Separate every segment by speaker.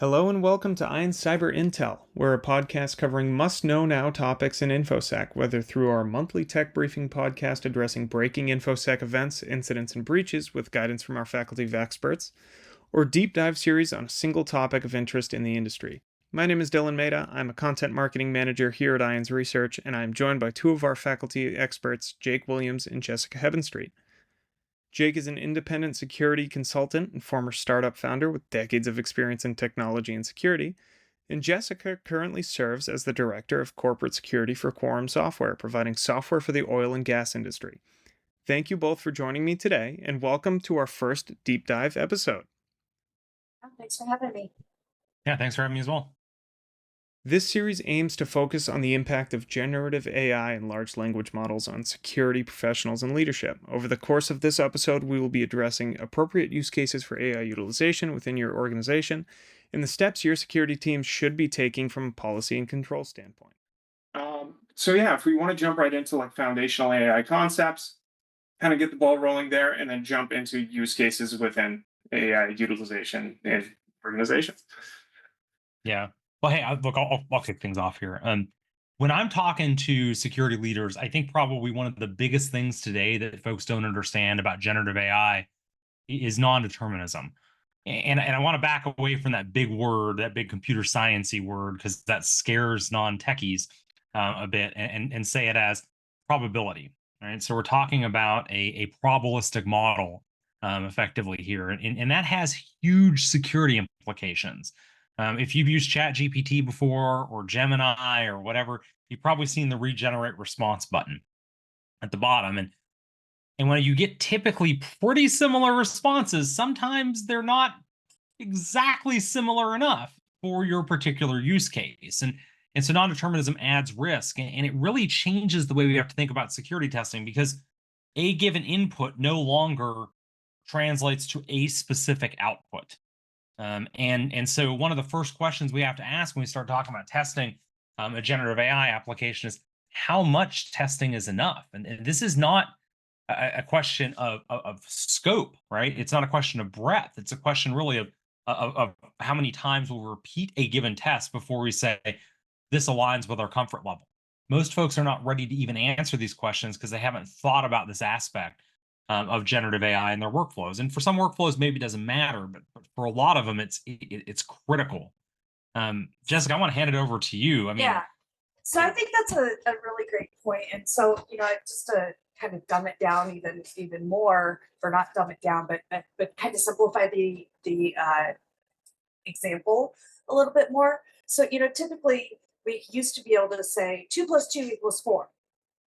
Speaker 1: Hello and welcome to Iron Cyber Intel. We're a podcast covering must-know now topics in InfoSec, whether through our monthly tech briefing podcast addressing breaking InfoSec events, incidents, and breaches with guidance from our faculty of experts, or deep dive series on a single topic of interest in the industry. My name is Dylan Mehta. I'm a content marketing manager here at IONS Research, and I'm joined by two of our faculty experts, Jake Williams and Jessica Hebenstreit. Jake is an independent security consultant and former startup founder with decades of experience in technology and security, and Jessica currently serves as the director of corporate security for Quorum Software, providing software for the oil and gas industry. Thank you both for joining me today, and welcome to our first deep dive episode.
Speaker 2: Oh, thanks for having me.
Speaker 3: Yeah, thanks for having me as well.
Speaker 1: This series aims to focus on the impact of generative AI and large language models on security professionals and leadership. Over the course of this episode, we will be addressing appropriate use cases for AI utilization within your organization and the steps your security teams should be taking from a policy and control standpoint. If we want to jump right into foundational AI concepts, kind of get the ball rolling there, and then jump into use cases within AI utilization in organizations.
Speaker 3: Yeah. Well, hey, look, I'll kick things off here. When I'm talking to security leaders, I think probably one of the biggest things today that folks don't understand about generative AI is non-determinism. And I want to back away from that big word, that big computer science-y word, because that scares non-techies a bit, and say it as probability. Right. So we're talking about a probabilistic model effectively here. And that has huge security implications. If you've used ChatGPT before or Gemini or whatever, you've probably seen the regenerate response button at the bottom. And when you get typically pretty similar responses, sometimes they're not exactly similar enough for your particular use case. And so non-determinism adds risk, and it really changes the way we have to think about security testing, because a given input no longer translates to a specific output. And so one of the first questions we have to ask when we start talking about testing a generative AI application is, how much testing is enough? And this is not a question of scope, right? It's not a question of breadth. It's a question really of how many times we'll repeat a given test before we say this aligns with our comfort level. Most folks are not ready to even answer these questions because they haven't thought about this aspect of generative AI in their workflows. And for some workflows, maybe it doesn't matter, but for a lot of them, it's critical. Jessica, I want to hand it over to you.
Speaker 2: Yeah. So I think that's a really great point. And so, just to kind of dumb it down even more, or not dumb it down, but kind of simplify the example a little bit more. So, typically we used to be able to say 2 + 2 = 4.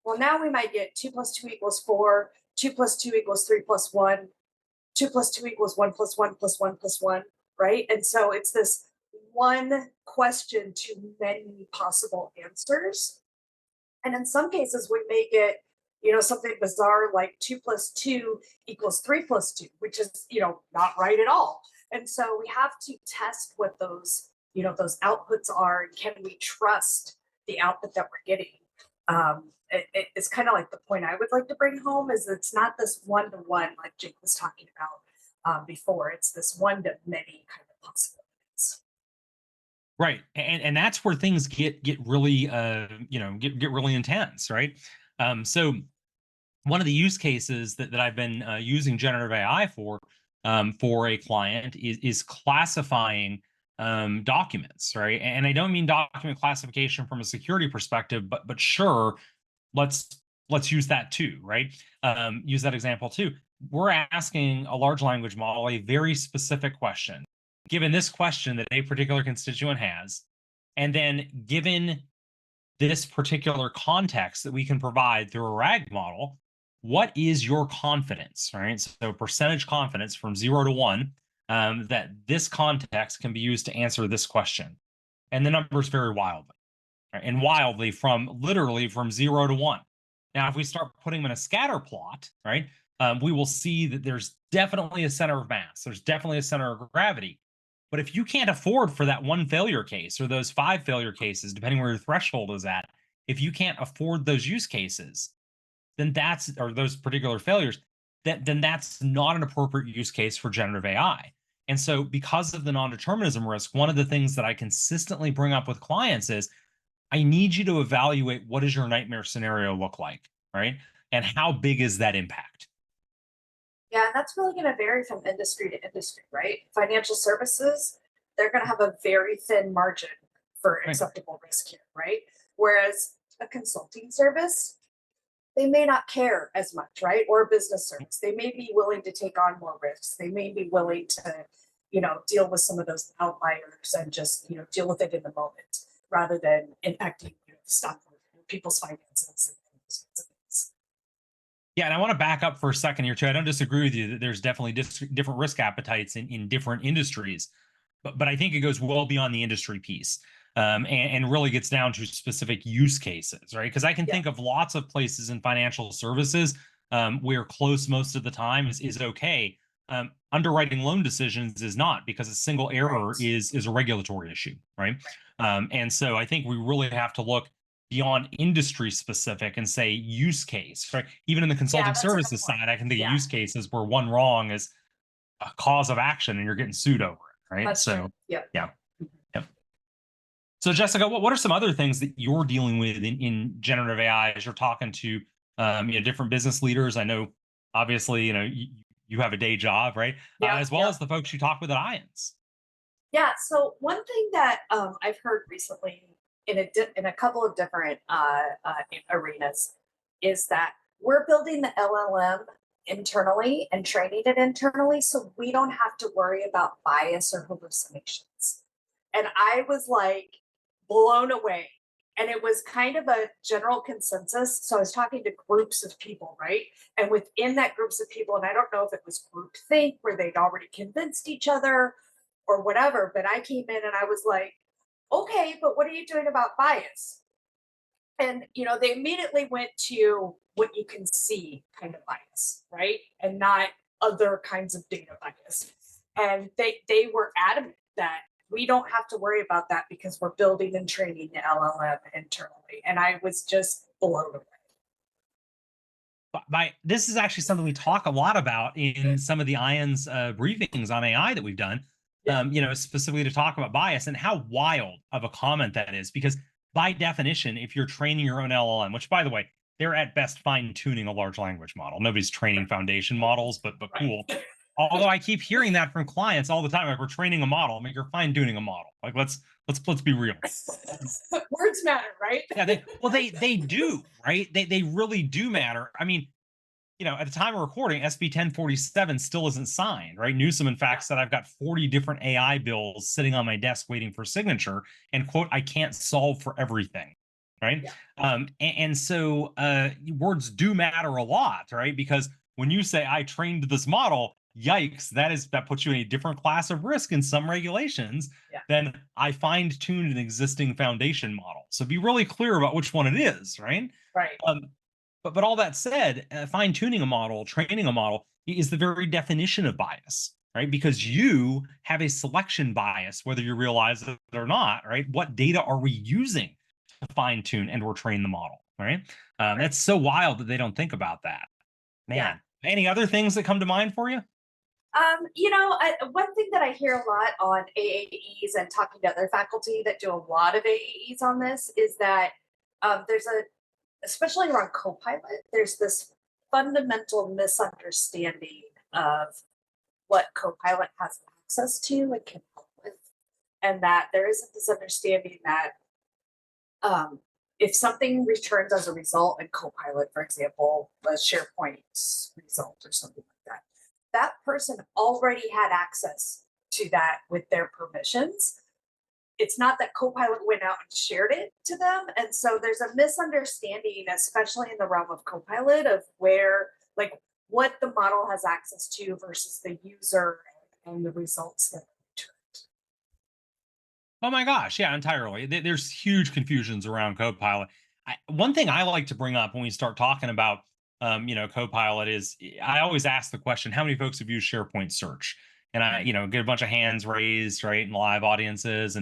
Speaker 2: Well, now we might get 2 + 2 = 4, 2 + 2 = 3 + 1, 2 + 2 = 1 + 1 + 1 + 1, right? And so it's this one question to many possible answers. And in some cases, we may get, something bizarre like 2 + 2 = 3 + 2, which is, not right at all. And so we have to test what those outputs are, and can we trust the output that we're getting? It's kind of like the point I would like to bring home is it's not this one-to-one like Jake was talking about before. It's this one-to-many kind of possibilities.
Speaker 3: Right. And that's where things get really get really intense, right? So one of the use cases that I've been using generative AI for a client is classifying documents, right? And I don't mean document classification from a security perspective, but sure, let's use that too, right? Use that example too. We're asking a large language model a very specific question. Given this question that a particular constituent has, and then given this particular context that we can provide through a RAG model, what is your confidence, right? So percentage confidence from 0 to 1 that this context can be used to answer this question. And the numbers vary wildly, right? And wildly from literally from 0 to 1. Now, if we start putting them in a scatter plot, right, we will see that there's definitely a center of mass. There's definitely a center of gravity. But if you can't afford for that one failure case or those 5 failure cases, depending where your threshold is at, if you can't afford those use cases, then or those particular failures, then that's not an appropriate use case for generative AI. And so because of the non-determinism risk, one of the things that I consistently bring up with clients is I need you to evaluate what does your nightmare scenario look like, right? And how big is that impact?
Speaker 2: Yeah, and that's really going to vary from industry to industry, right? Financial services, they're going to have a very thin margin for
Speaker 3: Right.
Speaker 2: acceptable risk here, right? Whereas a consulting service, they may not care as much, right? Or a business service, they may be willing to take on more risks. They may be willing to, deal with some of those outliers and just, deal with it in the moment rather than impacting stock market, people's finances and those kinds of things.
Speaker 3: Yeah, and I want to back up for a second here too. I don't disagree with you that there's definitely different risk appetites in different industries, but I think it goes well beyond the industry piece, and really gets down to specific use cases, right? Because I can
Speaker 2: Yeah.
Speaker 3: think of lots of places in financial services where close most of the time is okay. Underwriting loan decisions is not, because a single error
Speaker 2: Right.
Speaker 3: is a regulatory issue, right?
Speaker 2: Right.
Speaker 3: And so I think we really have to look beyond industry specific and say use case, right? Even in the
Speaker 2: Yeah,
Speaker 3: consulting
Speaker 2: that's a good
Speaker 3: services
Speaker 2: point.
Speaker 3: side, I can think of
Speaker 2: Yeah,
Speaker 3: use cases where one wrong is a cause of action and you're getting sued over it, right?
Speaker 2: that's true.
Speaker 3: So,
Speaker 2: Yep.
Speaker 3: yeah.
Speaker 2: Mhm.
Speaker 3: Yep. So, Jessica, what are some other things that you're dealing with in generative AI as you're talking to different business leaders? I know, obviously, you have a day job, right?
Speaker 2: Yep.
Speaker 3: As well
Speaker 2: Yep.
Speaker 3: as the folks you talk with at IANS.
Speaker 2: Yeah. So one thing that I've heard recently in a couple of different arenas is that we're building the LLM internally and training it internally, so we don't have to worry about bias or hallucinations. And I was like blown away. And it was kind of a general consensus. So I was talking to groups of people, right? And within that groups of people, and I don't know if it was groupthink where they'd already convinced each other or whatever, but I came in and I was like, okay, but what are you doing about bias? And they immediately went to what you can see kind of bias, right? And not other kinds of data bias. And they were adamant that we don't have to worry about that because we're building and training the LLM internally. And I was just blown away.
Speaker 3: This is actually something we talk a lot about in some of the IANS briefings on AI that we've done.
Speaker 2: Yeah.
Speaker 3: Specifically to talk about bias and how wild of a comment that is. Because by definition, if you're training your own LLM, which by the way, they're at best fine tuning a large language model. Nobody's training foundation models, but cool.
Speaker 2: Right.
Speaker 3: Although I keep hearing that from clients all the time, like we're training a model. I mean, you're fine tuning a model. Like let's be real.
Speaker 2: Words matter, right?
Speaker 3: Yeah, they do, right? They really do matter. I mean, at the time of recording, SB 1047 still isn't signed, right? Newsom, in fact, said I've got 40 different AI bills sitting on my desk waiting for signature, and quote, I can't solve for everything, right?
Speaker 2: Yeah.
Speaker 3: And so words do matter a lot, right? Because when you say I trained this model, yikes, that puts you in a different class of risk in some regulations
Speaker 2: Yeah.
Speaker 3: than I fine-tuned an existing foundation model. So be really clear about which one it is, right?
Speaker 2: Right.
Speaker 3: But all that said, fine tuning a model, training a model is the very definition of bias, right? Because you have a selection bias, whether you realize it or not, right? What data are we using to fine tune and or train the model, right? That's so wild that they don't think about that. Man,
Speaker 2: Yeah.
Speaker 3: any other things that come to mind for you?
Speaker 2: One thing that I hear a lot on AAEs and talking to other faculty that do a lot of AAEs on this is that especially around Copilot, there's this fundamental misunderstanding of what Copilot has access to and can help with. And that there isn't this understanding that if something returns as a result in Copilot, for example, a SharePoint result or something like that, that person already had access to that with their permissions. It's not that Copilot went out and shared it to them. And so there's a misunderstanding, especially in the realm of Copilot, of like, what the model has access to versus the user and the results that are returned.
Speaker 3: Oh my gosh, yeah, entirely. There's huge confusions around Copilot. One thing I like to bring up when we start talking about, Copilot is I always ask the question, how many folks have used SharePoint Search? And I, get a bunch of hands raised, right, in live audiences,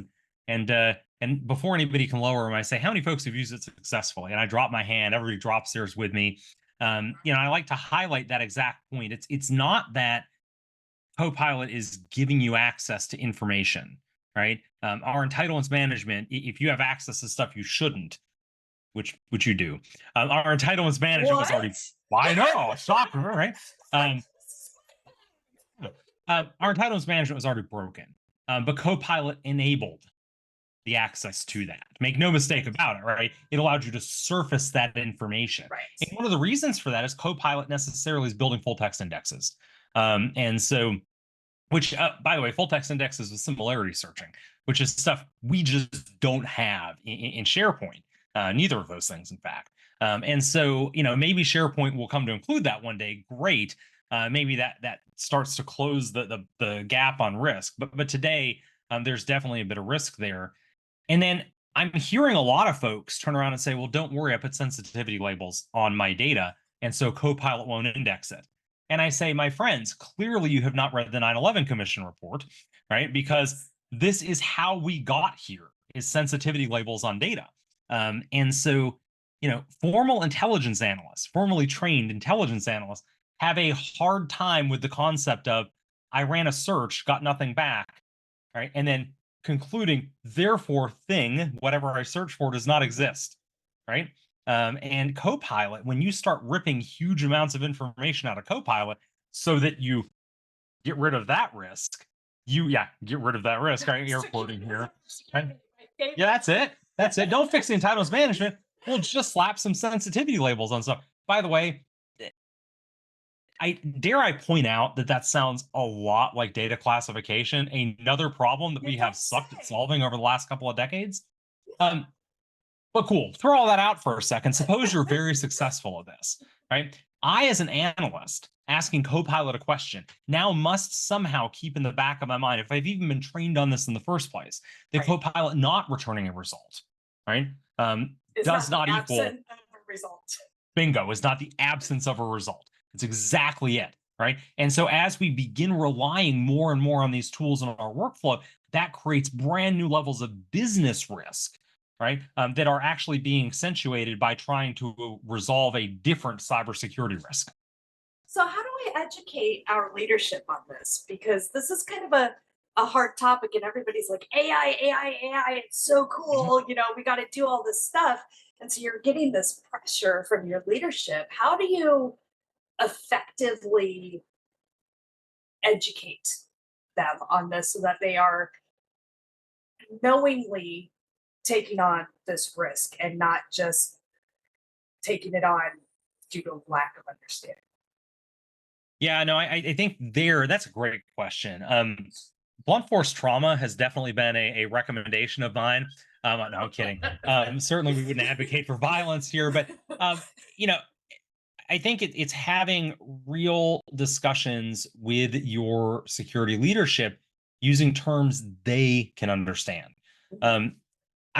Speaker 3: and before anybody can lower them, I say, how many folks have used it successfully? And I drop my hand. Everybody drops theirs with me. I like to highlight that exact point. It's not that Copilot is giving you access to information, right? Our entitlements management, if you have access to stuff you shouldn't, which you do, our entitlements management was already, I know, shocker, right? Our entitlements management was already broken, but Copilot enabled the access to that. Make no mistake about it, right? It allowed you to surface that information.
Speaker 2: Right.
Speaker 3: And one of the reasons for that is Copilot necessarily is building full text indexes. And so, which, by the way, full text indexes is similarity searching, which is stuff we just don't have in SharePoint. Neither of those things, in fact. And so, maybe SharePoint will come to include that one day. Great. Maybe that starts to close the gap on risk. But today, there's definitely a bit of risk there. And then I'm hearing a lot of folks turn around and say, well, don't worry, I put sensitivity labels on my data, and so Copilot won't index it. And I say, my friends, clearly you have not read the 9/11 Commission report, right? Because this is how we got here, is sensitivity labels on data. And so, formal intelligence analysts, formally trained intelligence analysts, have a hard time with the concept of, I ran a search, got nothing back, right? And then concluding, therefore, thing, whatever I search for, does not exist, right? And Copilot, when you start ripping huge amounts of information out of Copilot so that you get rid of that risk, get rid of that risk, right? Air quoting here. Right? Yeah, that's it. That's it. Don't fix the entitlements management. We'll just slap some sensitivity labels on stuff. By the way, I point out that sounds a lot like data classification, another problem that we have sucked at solving over the last couple of decades. But cool, throw all that out for a second. Suppose you're very successful at this, right? I, as an analyst, asking Copilot a question now must somehow keep in the back of my mind, if I've even been trained on this in the first place, the Copilot not returning a result, right? Does not equal a
Speaker 2: result.
Speaker 3: Bingo, is not the absence of a result. It's exactly it, right? And so as we begin relying more and more on these tools in our workflow, that creates brand new levels of business risk, right? That are actually being accentuated by trying to resolve a different cybersecurity risk.
Speaker 2: So how do we educate our leadership on this? Because this is kind of a hard topic, and everybody's like, AI, AI, AI, it's so cool. We got to do all this stuff. And so you're getting this pressure from your leadership. How do you effectively educate them on this so that they are knowingly taking on this risk and not just taking it on due to lack of understanding?
Speaker 3: Yeah, no, I think that's a great question. Blunt force trauma has definitely been a recommendation of mine. No, I'm kidding. Certainly we wouldn't advocate for violence here, but I think it's having real discussions with your security leadership using terms they can understand. I'm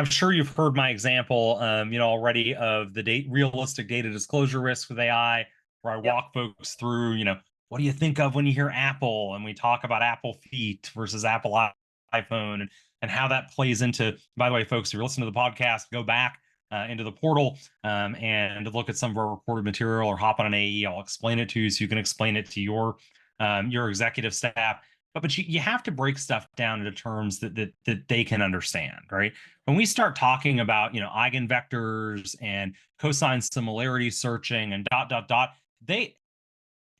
Speaker 3: sure you've heard my example, already of the realistic data disclosure risk with AI, where I walk folks through, what do you think of when you hear Apple? And we talk about Apple feet versus Apple iPhone and how that plays into, by the way, folks, if you're listening to the podcast, go back into the portal and look at some of our recorded material or hop on an AE. I'll explain it to you so you can explain it to your executive staff. But you have to break stuff down into terms that they can understand, right? When we start talking about, eigenvectors and cosine similarity searching and ...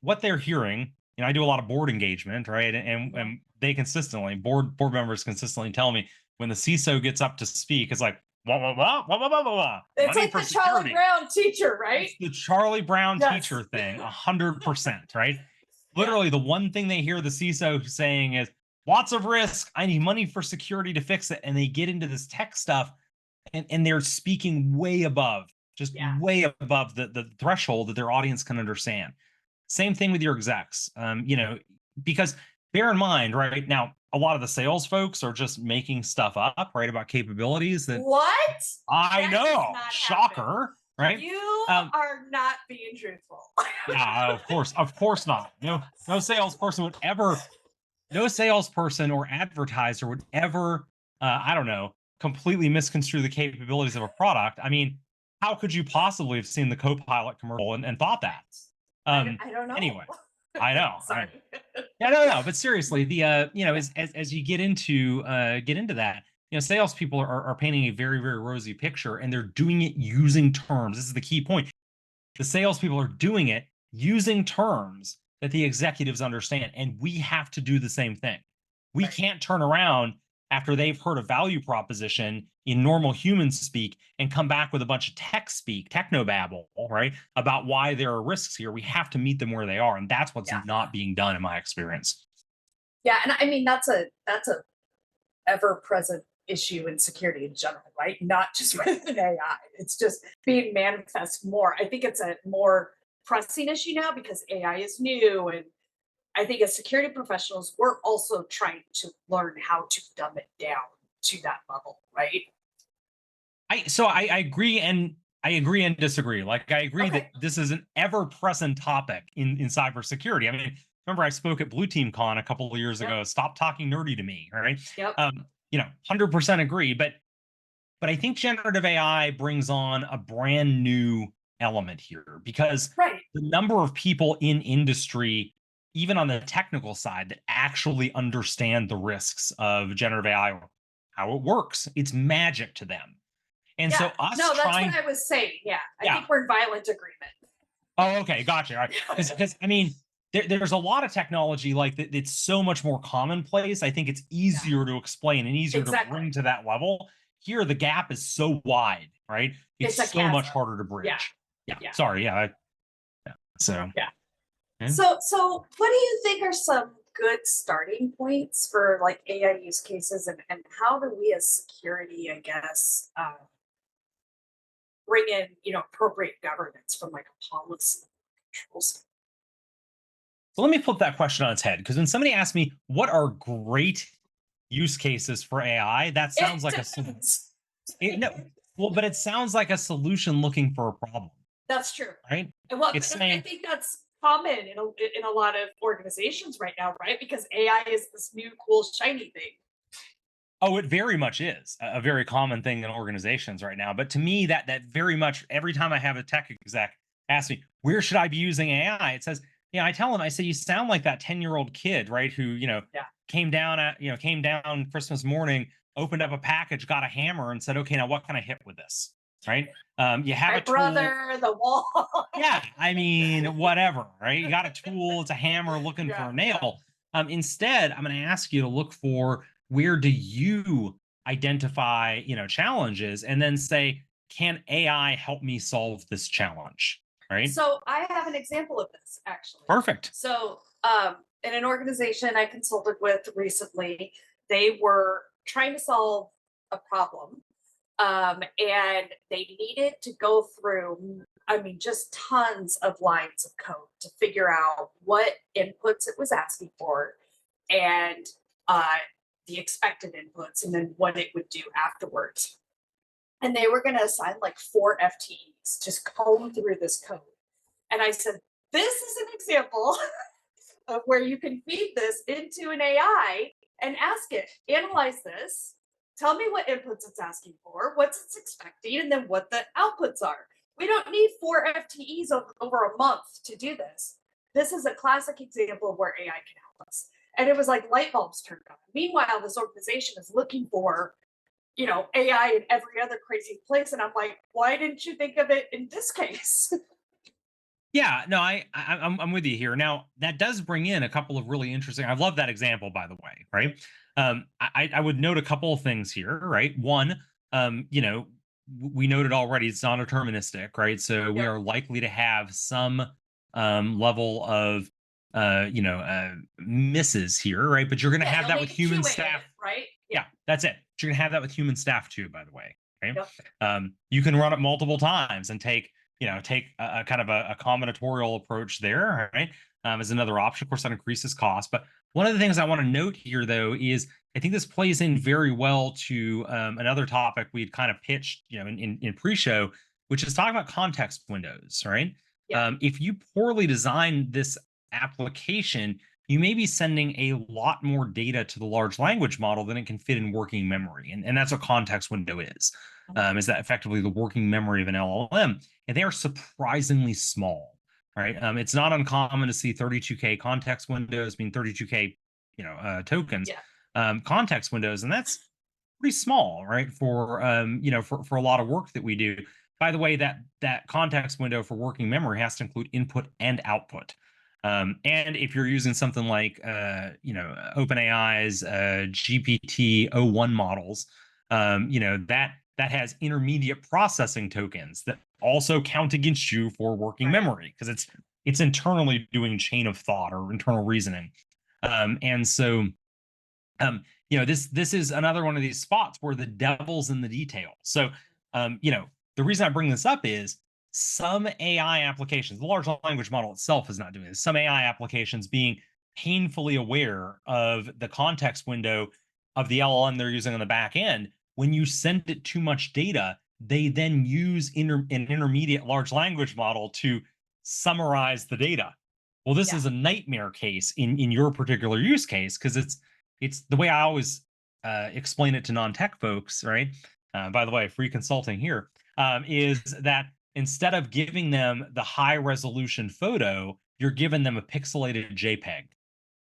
Speaker 3: what they're hearing, I do a lot of board engagement, right? And they consistently, board members consistently tell me when the CISO gets up to speak, it's like, blah, blah, blah, blah, blah, blah, blah.
Speaker 2: It's like the Charlie Brown teacher, right?
Speaker 3: It's the Charlie Brown teacher thing, 100%, right? Literally, the one thing they hear the CISO saying is, lots of risk, I need money for security to fix it. And they get into this tech stuff and they're speaking way above, way above the threshold that their audience can understand. Same thing with your execs, because bear in mind, right now, a lot of the sales folks are just making stuff up, right, about capabilities that I know, shocker, right?
Speaker 2: You are not being truthful.
Speaker 3: Yeah, of course not. No salesperson would ever, no salesperson or advertiser would ever, completely misconstrue the capabilities of a product. I mean, how could you possibly have seen the Copilot commercial and thought that?
Speaker 2: I don't know.
Speaker 3: Anyway, I know. Yeah, no. But seriously, the as you get into that, salespeople are painting a very, very rosy picture, and they're doing it using terms. This is the key point. The salespeople are doing it using terms that the executives understand, and we have to do the same thing. We
Speaker 2: Right.
Speaker 3: can't turn around after they've heard a value proposition in normal human speak and come back with a bunch of tech speak, technobabble, right, about why there are risks here. We have to meet them where they are, and that's what's
Speaker 2: Yeah.
Speaker 3: not being done in my experience.
Speaker 2: Yeah, and I mean that's a ever-present issue in security in general, right? Not just with AI. It's just being manifest more. I think it's a more pressing issue now because AI is new. And I think as security professionals, we're also trying to learn how to dumb it down to that level, right?
Speaker 3: I agree, and I agree and disagree. Like, I agree that
Speaker 2: Okay.
Speaker 3: this is an ever-present topic in cybersecurity. I mean, remember I spoke at Blue Team Con a couple of years
Speaker 2: Yep.
Speaker 3: ago. Stop talking nerdy to me, all right?
Speaker 2: Yep.
Speaker 3: 100% agree. But I think generative AI brings on a brand new element here, because
Speaker 2: Right.
Speaker 3: the number of people in industry, even on the technical side, that actually understand the risks of generative AI or how it works, it's magic to them. And
Speaker 2: Yeah.
Speaker 3: so us
Speaker 2: No, that's what
Speaker 3: trying,
Speaker 2: I was saying. Yeah. I
Speaker 3: yeah.
Speaker 2: think we're in violent agreement.
Speaker 3: Oh, okay, gotcha. All right. Because I mean, there's a lot of technology like that that's so much more commonplace. I think it's
Speaker 2: Yeah.
Speaker 3: easier to explain and easier to
Speaker 2: Exactly.
Speaker 3: bring to that level. Here, the gap is so wide, right? It's
Speaker 2: It's a
Speaker 3: so much
Speaker 2: chasm.
Speaker 3: harder to
Speaker 2: Yeah.
Speaker 3: bridge. Yeah.
Speaker 2: Yeah.
Speaker 3: Sorry. Yeah. Yeah. So.
Speaker 2: Yeah.
Speaker 3: Yeah.
Speaker 2: So what do you think are some good starting points for like AI use cases, and how do we as security, I guess, bring in, appropriate governance from like a policy controls?
Speaker 3: So let me flip that question on its head, because when somebody asks me what are great use cases for AI, that sounds
Speaker 2: It
Speaker 3: like
Speaker 2: depends.
Speaker 3: no, well, but it sounds like a solution looking for a problem,
Speaker 2: That's true.
Speaker 3: right?
Speaker 2: And well,
Speaker 3: It's
Speaker 2: I
Speaker 3: saying,
Speaker 2: think that's common in a lot of organizations right now, right? Because AI is this new cool shiny thing.
Speaker 3: oh, it very much is a very common thing in organizations right now. But to me, that very much, every time I have a tech exec ask me, where should I be using AI? It says, I tell them, I say, you sound like that 10-year-old kid, right? Who,
Speaker 2: Yeah.
Speaker 3: came down Christmas morning, opened up a package, got a hammer, and said, okay, now what can I hit with this? Right. You have
Speaker 2: My
Speaker 3: a tool.
Speaker 2: brother, the wall.
Speaker 3: Yeah. I mean, whatever, right? You got a tool, it's a hammer looking for
Speaker 2: Yeah.
Speaker 3: a nail. Instead, I'm going to ask you to look for, where do you identify, challenges, and then say, can AI help me solve this challenge? Right.
Speaker 2: So I have an example of this actually.
Speaker 3: Perfect.
Speaker 2: So in an organization I consulted with recently, they were trying to solve a problem, and they needed to go through, I mean, just tons of lines of code to figure out what inputs it was asking for, and uh, the expected inputs, and then what it would do afterwards. And they were going to assign like 4 FTEs, just comb through this code. And I said, this is an example of where you can feed this into an AI and ask it, analyze this, tell me what inputs it's asking for, what's it's expecting, and then what the outputs are. We don't need 4 FTEs over a month to do this. This is a classic example of where AI can help us. And it was like light bulbs turned on. Meanwhile, this organization is looking for, AI in every other crazy place. And I'm like, why didn't you think of it in this case?
Speaker 3: Yeah, no, I'm with you here. Now, that does bring in a couple of really interesting. I love that example, by the way, right? I would note a couple of things here, right? One, we noted already it's non-deterministic, right? So we
Speaker 2: Yep.
Speaker 3: are likely to have some level of misses here, right? But you're going to
Speaker 2: Yeah,
Speaker 3: have
Speaker 2: you'll
Speaker 3: that
Speaker 2: need
Speaker 3: with
Speaker 2: to
Speaker 3: human
Speaker 2: QA
Speaker 3: staff.
Speaker 2: it, right? Yeah.
Speaker 3: Yeah, that's it. You're going to have that with human staff too, by the way, right?
Speaker 2: Yep.
Speaker 3: You can run it multiple times and take a kind of a combinatorial approach there, right? As another option. Of course, that increases cost. But one of the things I want to note here, though, is I think this plays in very well to another topic we'd kind of pitched, in pre-show, which is talking about context windows, right?
Speaker 2: Yeah.
Speaker 3: If you poorly design this application, you may be sending a lot more data to the large language model than it can fit in working memory. And that's what context window is that effectively the working memory of an LLM. And they are surprisingly small. right? It's not uncommon to see 32K context windows, mean 32K, tokens, context windows, and that's pretty small, right? For for a lot of work that we do. By the way, that context window for working memory has to include input and output. And if you're using something like OpenAI's GPT-o1 models, that has intermediate processing tokens that also count against you for working memory, because it's internally doing chain of thought or internal reasoning. And so this is another one of these spots where the devil's in the detail. So the reason I bring this up is some AI applications, the large language model itself is not doing this. Some AI applications being painfully aware of the context window of the LLM they're using on the back end. When you send it too much data, they then use an intermediate large language model to summarize the data. Well, this is a nightmare case in your particular use case, because it's the way I always explain it to non-tech folks, right? By the way, free consulting here, is that instead of giving them the high resolution photo, you're giving them a pixelated JPEG,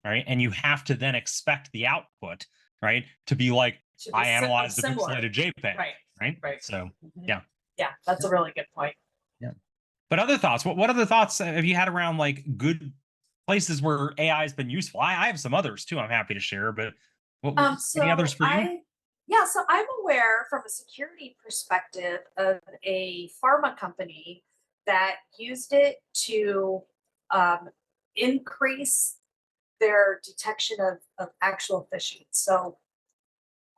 Speaker 3: right? And you have to then expect the output, right, to be like, I analyzed the pixelated JPEG, right? So, yeah.
Speaker 2: Yeah, that's a really good point.
Speaker 3: Yeah. But other thoughts? What other thoughts have you had around like good places where AI has been useful? I have some others too. I'm happy to share, but any others for you?
Speaker 2: So I'm aware from a security perspective of a pharma company that used it to increase their detection of actual phishing. So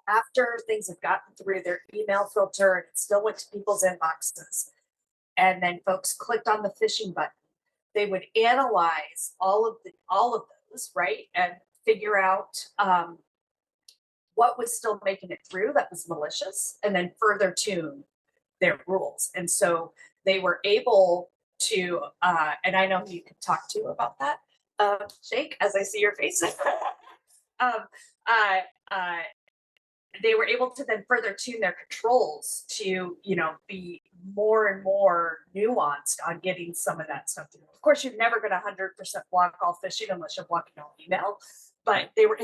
Speaker 2: after things have gotten through their email filter and it still went to people's inboxes, and then folks clicked on the phishing button, they would analyze all of those, right, and figure out what was still making it through that was malicious, and then further tune their rules. And so they were able to, and I know you could talk to about that, Jake, as I see your face. um, uh, uh, they were able to then further tune their controls to, be more and more nuanced on getting some of that stuff through. Of course, you're never going to 100% block all phishing unless you're blocking all email, but they were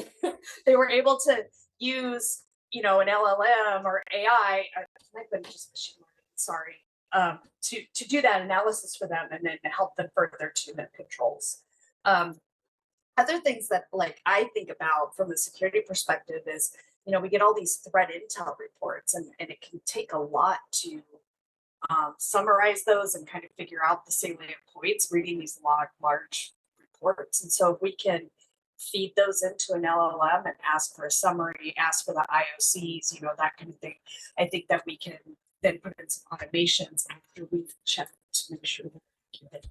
Speaker 2: they were able to use, an LLM or AI. Might have been just machine learning. Sorry. To do that analysis for them and then help them further tune their controls. Other things that like I think about from a security perspective is, we get all these threat intel reports, and it can take a lot to summarize those and kind of figure out the salient points reading these large reports. And so if we can feed those into an LLM and ask for a summary, ask for the IOCs, that kind of thing, I think that we can then put in some automations after we've checked to make sure that we can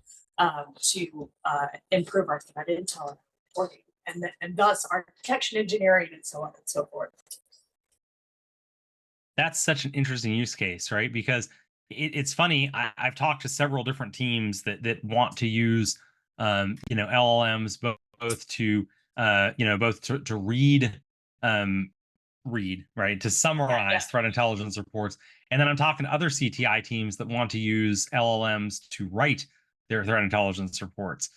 Speaker 2: to improve our threat intel and reporting, and thus our detection engineering and so on and so forth.
Speaker 3: That's such an interesting use case, right? Because it's funny. I've talked to several different teams that want to use, LLMs both to, to read, right, to summarize threat intelligence reports, and then I'm talking to other CTI teams that want to use LLMs to write their threat intelligence reports.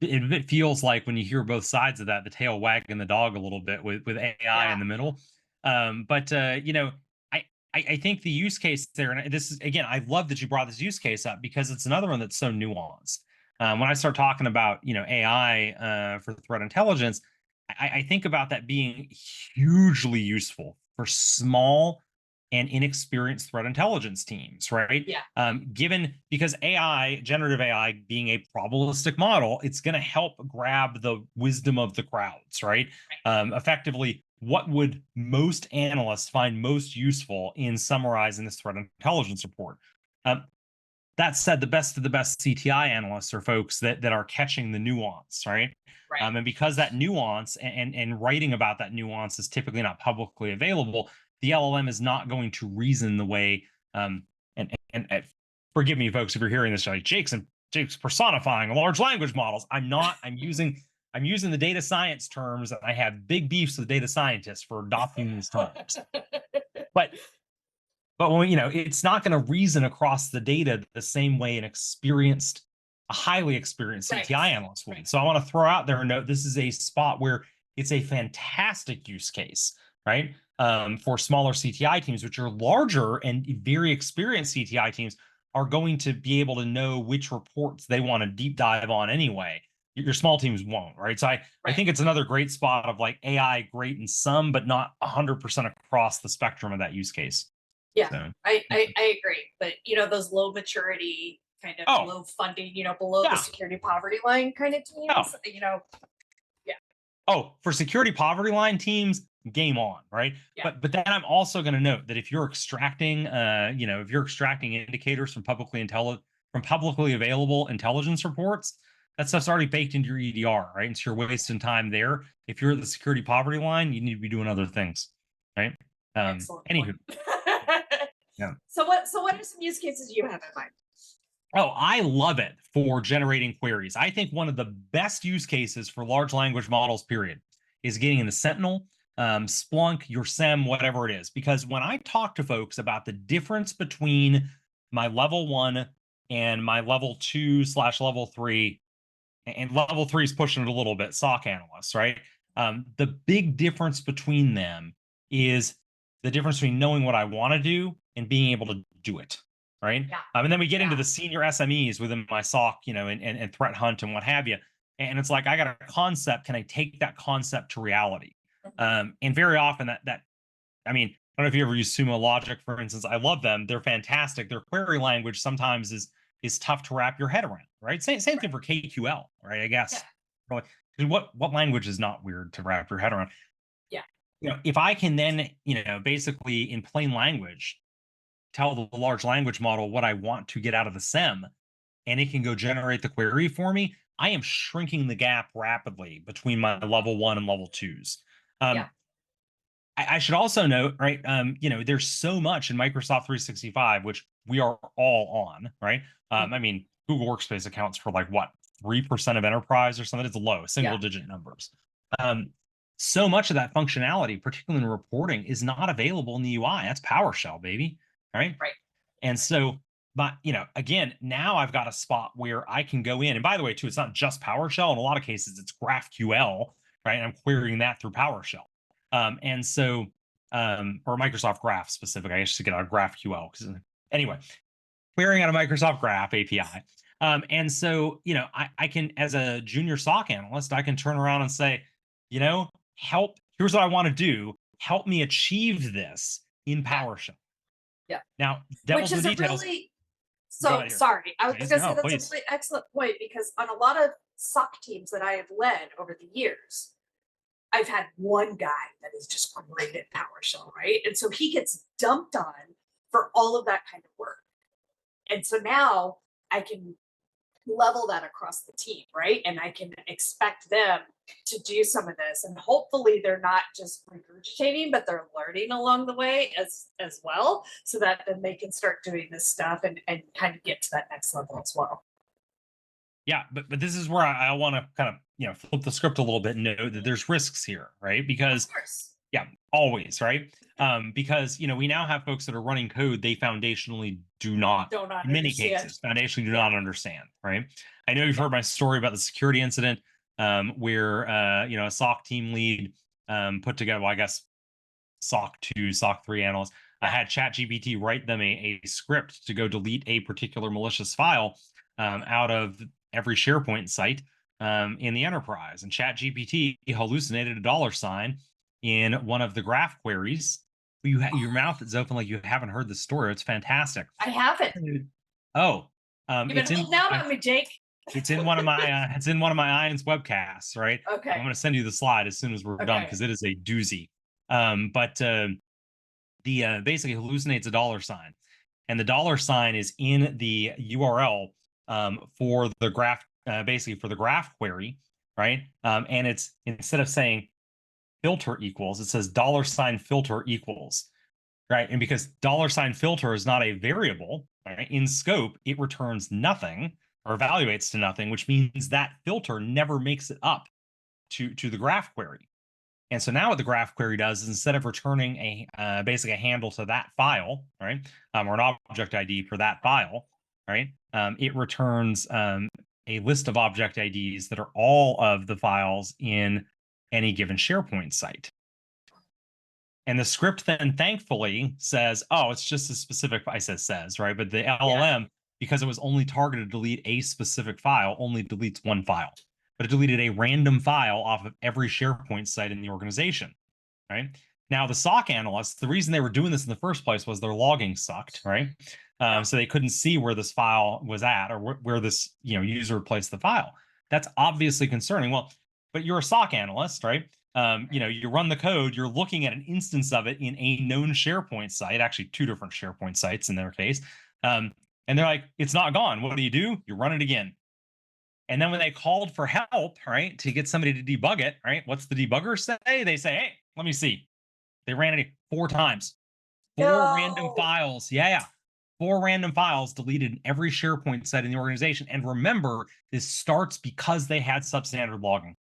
Speaker 3: It feels like when you hear both sides of that, the tail wagging the dog a little bit with AI in the middle. I think the use case there, and this is, again, I love that you brought this use case up because it's another one that's so nuanced. When I start talking about, AI for threat intelligence, I think about that being hugely useful for small and inexperienced threat intelligence teams, right?
Speaker 2: Yeah.
Speaker 3: Because AI, generative AI, being a probabilistic model, it's going to help grab the wisdom of the crowds, right? Effectively, what would most analysts find most useful in summarizing this threat intelligence report? That said, the best of the best CTI analysts are folks that are catching the nuance, right? And because that nuance and writing about that nuance is typically not publicly available, the LLM is not going to reason the way. And forgive me, folks, if you're hearing this, like Jake's personifying large language models. I'm not. I'm using the data science terms, and I have big beefs with data scientists for adopting these terms. But But when it's not going to reason across the data the same way a highly experienced CTI analyst would. So I want to throw out there a note. This is a spot where it's a fantastic use case, right? For smaller CTI teams, which are larger and very experienced CTI teams are going to be able to know which reports they want to deep dive on anyway. Your small teams won't, right? So I think it's another great spot of like AI great in some, but not 100% across the spectrum of that use case.
Speaker 2: Yeah,
Speaker 3: So,
Speaker 2: I agree. But those low maturity kind of low funding, below the security poverty line kind of teams,
Speaker 3: for security poverty line teams, game on, right?
Speaker 2: Yeah.
Speaker 3: But then I'm also going to note that if you're extracting indicators from publicly available intelligence reports, that stuff's already baked into your EDR, right? And so you're wasting time there. If you're at the security poverty line, you need to be doing other things, right?
Speaker 2: Excellent.
Speaker 3: Anywho. Yeah.
Speaker 2: So what are some use cases you have in mind?
Speaker 3: Oh, I love it for generating queries. I think one of the best use cases for large language models, period, is getting in the Sentinel, Splunk, your SIEM, whatever it is. Because when I talk to folks about the difference between my level 1 and my level 2/level 3, and level 3 is pushing it a little bit, SOC analysts, right? The big difference between them is the difference between knowing what I want to do and being able to do it. Right.
Speaker 2: Yeah.
Speaker 3: And then we get into the senior SMEs within my SOC, and threat hunt and what have you. And it's like, I got a concept. Can I take that concept to reality? And very often I don't know if you ever use Sumo Logic, for instance. I love them. They're fantastic. Their query language sometimes is tough to wrap your head around. Right. Same thing for KQL. Right. I guess. Yeah. What language is not weird to wrap your head around?
Speaker 2: Yeah.
Speaker 3: If I can then, basically in plain language, tell the large language model what I want to get out of the SIEM, and it can go generate the query for me, I am shrinking the gap rapidly between my level 1 and level 2s. I should also note, right, there's so much in Microsoft 365, which we are all on, right? Google Workspace accounts for like, what, 3% of enterprise or something? It's low, single-digit numbers. So much of that functionality, particularly in reporting, is not available in the UI. That's PowerShell, baby. Right. And so, but again, now I've got a spot where I can go in. And by the way, too, it's not just PowerShell. In a lot of cases, it's GraphQL, right? And I'm querying that through PowerShell. And so, or Microsoft Graph specific, I guess to get out of GraphQL. Anyway, querying out of Microsoft Graph API. And so, I can, as a junior SOC analyst, I can turn around and say, here's what I want to do. Help me achieve this in PowerShell.
Speaker 2: Yeah.
Speaker 3: Now, devil's in the details.
Speaker 2: Sorry. I was going to say that's a really excellent point, because on a lot of SOC teams that I have led over the years, I've had one guy that is just great at PowerShell, right? And so he gets dumped on for all of that kind of work. And so now I can level that across the team, right? And I can expect them to do some of this, and hopefully they're not just regurgitating, but they're learning along the way as well, so that then they can start doing this stuff and kind of get to that next level as well.
Speaker 3: Yeah, but this is where I want to kind of flip the script a little bit and know that there's risks here, right? Because always, right? Because we now have folks that are running code they foundationally do not in many cases foundationally do not understand, right? I know you've heard my story about the security incident where a SOC team lead put together, well, I guess SOC 2, SOC 3 analysts. I had ChatGPT write them a script to go delete a particular malicious file out of every SharePoint site in the enterprise. And ChatGPT hallucinated a $sign in one of the graph queries. Your mouth is open like you haven't heard the story. It's fantastic.
Speaker 2: I haven't.
Speaker 3: Oh,
Speaker 2: it's in now about me, Jake.
Speaker 3: It's in one of my IANS webcasts, right?
Speaker 2: Okay.
Speaker 3: I'm going to send you the slide as soon as we're done, because it is a doozy. But the basically hallucinates a $sign, and the $sign is in the URL for the graph, basically for the graph query, right? And it's, instead of saying filter equals, it says $filter equals, right? And because $filter is not a variable, right, in scope, it returns nothing or evaluates to nothing, which means that filter never makes it up to the graph query. And so now what the graph query does is instead of returning a basically a handle to that file, right, or an object ID for that file, right, it returns a list of object IDs that are all of the files in any given SharePoint site. And the script then thankfully says, oh, it's just a specific, I says, right? But the LLM, because it was only targeted to delete a specific file, only deletes one file. But it deleted a random file off of every SharePoint site in the organization, right? Now, the SOC analysts, the reason they were doing this in the first place was their logging sucked, right? So they couldn't see where this file was at or where this user placed the file. That's obviously concerning. Well, but you're a SOC analyst, right? You run the code, you're looking at an instance of it in a known SharePoint site, actually 2 different SharePoint sites in their case. And they're like, it's not gone. What do? You run it again. And then when they called for help, right, to get somebody to debug it, right, what's the debugger say? They say, hey, let me see. They ran it 4 times. 4 random files. Yeah. 4 random files deleted in every SharePoint site in the organization. And remember, this starts because they had substandard logging.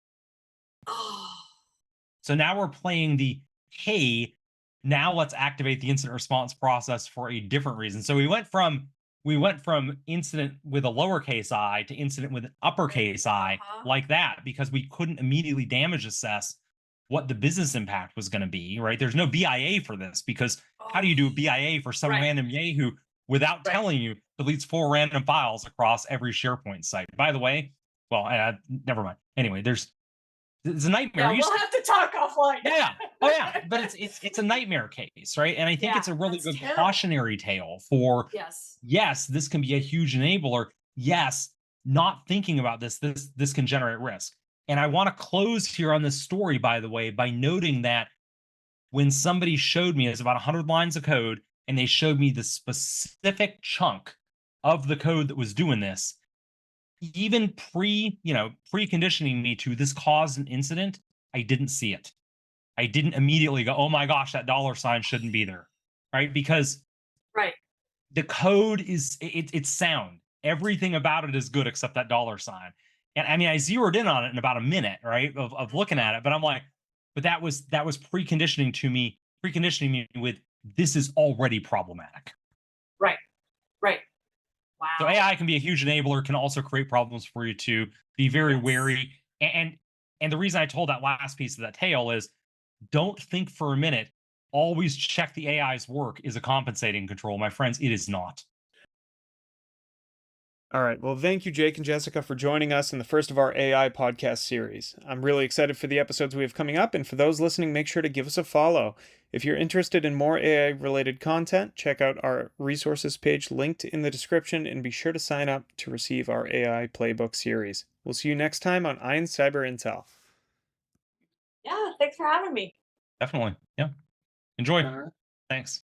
Speaker 3: So now we're playing the, hey, now let's activate the incident response process for a different reason. So we went from incident with a lowercase I to incident with an uppercase I, like that, because we couldn't immediately damage assess what the business impact was going to be, right? There's no BIA for this, because how do you do a BIA for some random yay who, without telling you, deletes 4 random files across every SharePoint site? By the way, well, never mind. Anyway, it's a nightmare.
Speaker 2: Yeah, we'll have to talk offline.
Speaker 3: Yeah. Oh, yeah. But it's a nightmare case, right? And I think it's a really good cautionary tale for, yes, this can be a huge enabler. Yes, not thinking about this can generate risk. And I want to close here on this story, by the way, by noting that when somebody showed me, it's about 100 lines of code, and they showed me the specific chunk of the code that was doing this, even preconditioning me to this caused an incident, I didn't see it. I didn't immediately go, oh my gosh, that $ shouldn't be there, right? Because the code is it's sound. Everything about it is good except that $. And I mean, I zeroed in on it in about a minute, right, of looking at it. But I'm like, but that was preconditioning me with, this is already problematic.
Speaker 2: Right. Wow.
Speaker 3: So AI can be a huge enabler, can also create problems for you to be very wary. And the reason I told that last piece of that tale is, don't think for a minute, always check the AI's work is a compensating control. My friends, it is not.
Speaker 1: All right. Well, thank you, Jake and Jessica, for joining us in the first of our AI podcast series. I'm really excited for the episodes we have coming up, and for those listening, make sure to give us a follow. If you're interested in more AI-related content, check out our resources page linked in the description, and be sure to sign up to receive our AI Playbook series. We'll see you next time on Iron Cyber Intel.
Speaker 2: Yeah, thanks for having me.
Speaker 3: Definitely. Yeah. Enjoy. Thanks.